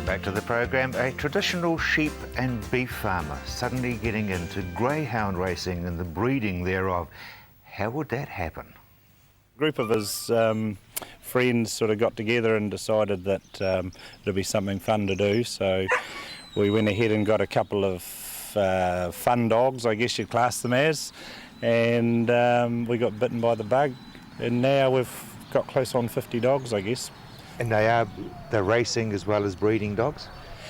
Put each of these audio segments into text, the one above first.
Back to the program. A traditional sheep and beef farmer suddenly getting into greyhound racing and the breeding thereof. How would that happen? A group of his friends sort of got together and decided that it'd be something fun to do, so we went ahead and got a couple of fun dogs, I guess you'd class them as, and we got bitten by the bug, and now we've got close on 50 dogs, I guess. And they're racing as well as breeding dogs?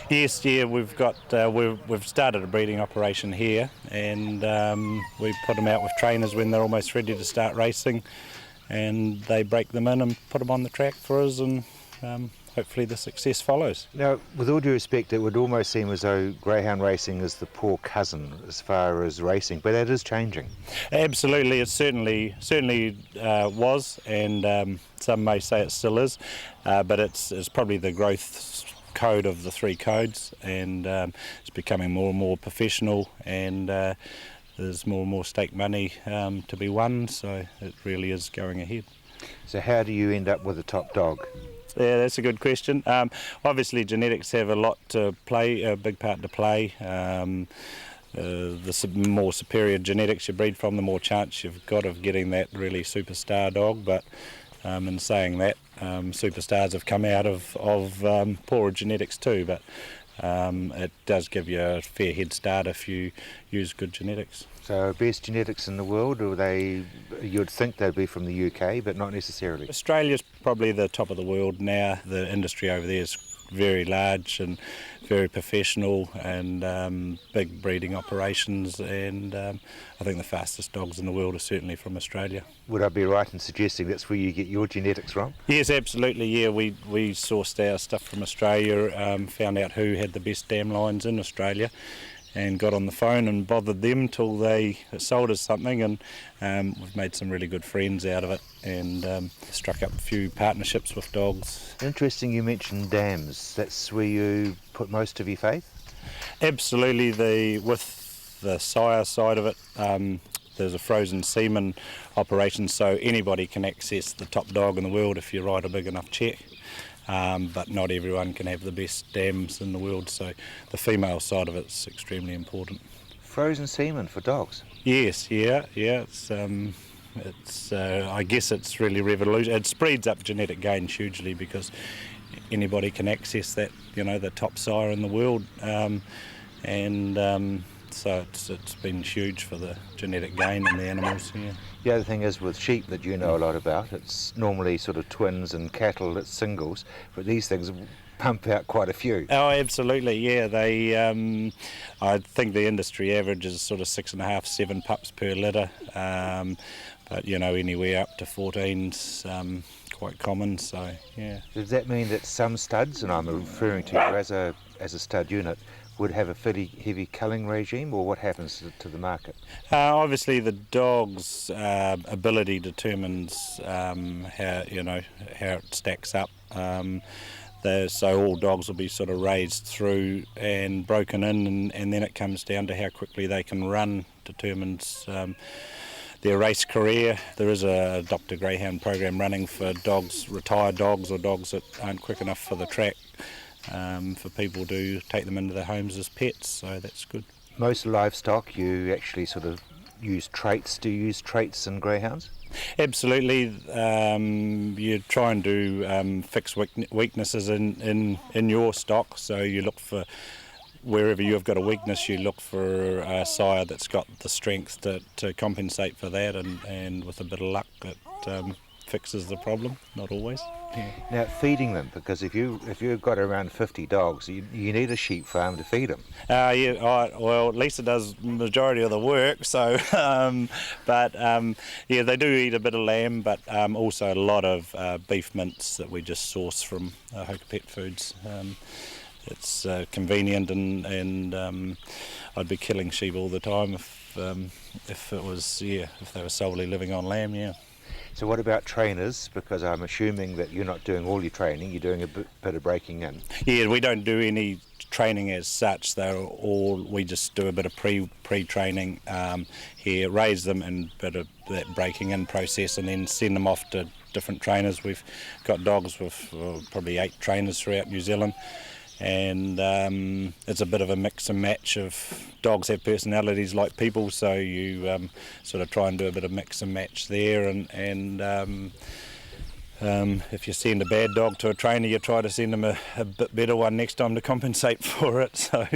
Yes, yeah, we've started a breeding operation here, and we put them out with trainers when they're almost ready to start racing, and they break them in and put them on the track for us, and hopefully the success follows. Now, with all due respect, it would almost seem as though greyhound racing is the poor cousin as far as racing, but that is changing. Absolutely, it certainly was, and some may say it still is, but it's probably the growth code of the three codes, and it's becoming more and more professional, and there's more and more stake money to be won, so it really is going ahead. So how do you end up with a top dog? Yeah, that's a good question. Obviously genetics have a big part to play. The more superior genetics you breed from, the more chance you've got of getting that really superstar dog, but in saying that, superstars have come out of poorer genetics too, but it does give you a fair head start if you use good genetics. So best genetics in the world, or you'd think they'd be from the UK, but not necessarily? Australia's probably the top of the world now. The industry over there is very large and very professional, and big breeding operations, and I think the fastest dogs in the world are certainly from Australia. Would I be right in suggesting that's where you get your genetics from? Yes, absolutely, yeah. We sourced our stuff from Australia, found out who had the best dam lines in Australia, and got on the phone and bothered them till they sold us something, and we've made some really good friends out of it, and struck up a few partnerships with dogs. Interesting you mentioned dams. That's where you put most of your faith? Absolutely. With the sire side of it, there's a frozen semen operation, so anybody can access the top dog in the world if you write a big enough cheque. But not everyone can have the best dams in the world, so the female side of it's extremely important. Frozen semen for dogs? Yes, yeah. It's I guess it's really revolutionary. It speeds up genetic gains hugely because anybody can access that, the top sire in the world, so it's been huge for the genetic gain in the animals. Yeah. The other thing is with sheep that you know a lot about, it's normally sort of twins, and cattle it's singles, but these things pump out quite a few. Oh, absolutely, yeah. They, I think the industry average is sort of 6.5, 7 pups per litter, but anywhere up to 14's quite common. So yeah. Does that mean that some studs, and I'm referring to you as a stud unit, would have a fairly heavy culling regime, or what happens to the market? Obviously, the dog's ability determines how it stacks up. So all dogs will be sort of raised through and broken in, and then it comes down to how quickly they can run determines their race career. There is a Dr. Greyhound program running for dogs, retired dogs, or dogs that aren't quick enough for the track, for people to take them into their homes as pets, so that's good. Most livestock, you actually sort of use traits. Do you use traits in greyhounds? Absolutely. You try and do fix weaknesses in your stock, so you look for, wherever you've got a weakness, you look for a sire that's got the strength to compensate for that, and with a bit of luck it fixes the problem, not always. Yeah. Now, feeding them, because if you've got around 50 dogs, you need a sheep farm to feed them. Well, Lisa does the majority of the work, so they do eat a bit of lamb, but also a lot of beef mince that we just source from Hoka Pet Foods. It's convenient, and I'd be killing sheep all the time if they were solely living on lamb. Yeah. So what about trainers? Because I'm assuming that you're not doing all your training, you're doing a bit of breaking in. Yeah, we don't do any training as such. We just do a bit of pre-training here, raise them and a bit of that breaking in process, and then send them off to different trainers. We've got dogs with probably 8 trainers throughout New Zealand, and it's a bit of a mix and match of dogs have personalities like people, so you sort of try and do a bit of mix and match there, and if you send a bad dog to a trainer, you try to send them a bit better one next time to compensate for it. So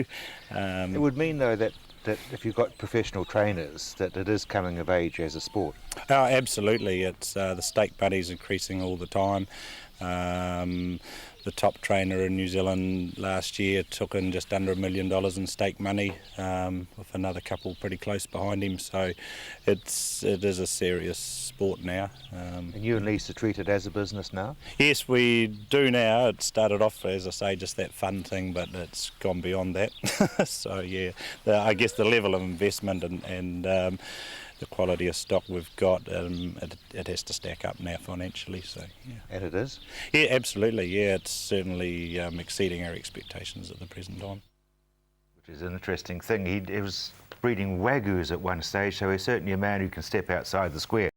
It would mean though that if you've got professional trainers, that it is coming of age as a sport. oh, absolutely, it's the stake money's increasing all the time. The top trainer in New Zealand last year took in just under $1 million in stake money, with another couple pretty close behind him. So it is a serious sport now. And you and Lisa treat it as a business now? Yes, we do now. It started off, as I say, just that fun thing, but it's gone beyond that. So yeah, I guess the level of investment and the quality of stock we've got, it has to stack up now financially. So yeah. And it is? Yeah, absolutely. Yeah, it's certainly exceeding our expectations at the present time. Which is an interesting thing. He was breeding Wagyus at one stage, so he's certainly a man who can step outside the square.